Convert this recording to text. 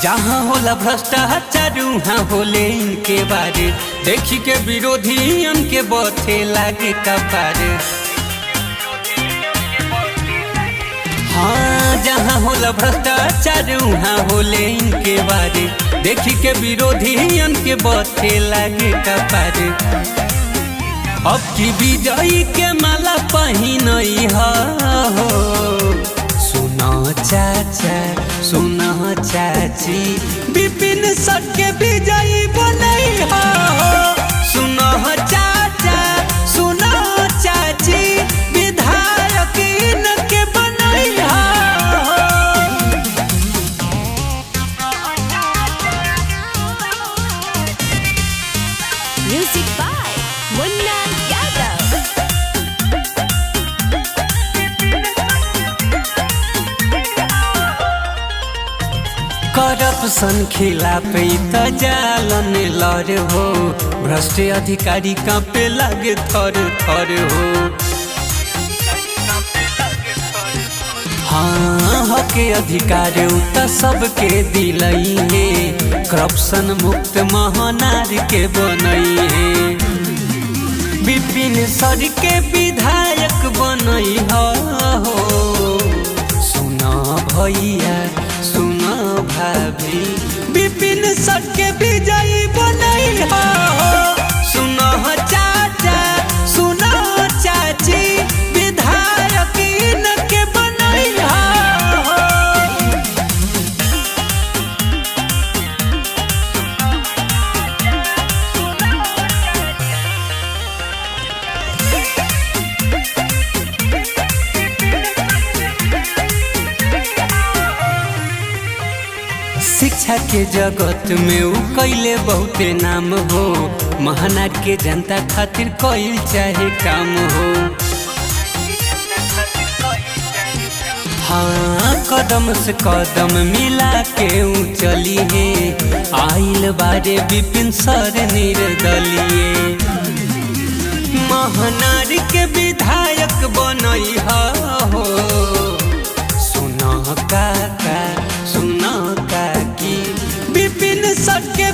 जहाँ होला भ्रष्टाचार वहाँ होले इनके बारे, देखी के विरोधी उनके बथे लागे कपारे। हाँ, जहाँ होला भ्रष्टाचार वहाँ होले इनके बारे, देखी के विरोधी उनके बथे लागे कपारे। अब की विजयी के माला पहिनई हो, सुनो चाचा सुनो चाची, विपिन सबके विजयी बनई हो। सुनो चाचा सुनो चाची, विधायक इनके बनई हो। Music by Munna Yadav. Corruption खिलाफ त जालन लड़ हो, भ्रष्ट अधिकारी कांपे लागे थर थर हो। हाँ, हके अधिकार त सबके दिलई है, करप्शन मुक्त महानार के बनई है। विपिन सर के विधायक बनई हो। सुना भैया सुना भाभी, विपिन सर के विजयी बनई हो। सुनो चाचा सुनो चाची, विधायक इनके बनई हो। शिक्षा के जगत में उ कैले बहुते नाम हो, महानार के जनता खातिर कईल चाहे काम हो। हाँ, कदम से कदम मिला के उ चली है, आइल बारे विपिन सर निर्दलीय। महानार के विधायक बनई हो। सुनो काका सुनो काकी, विपिन सर के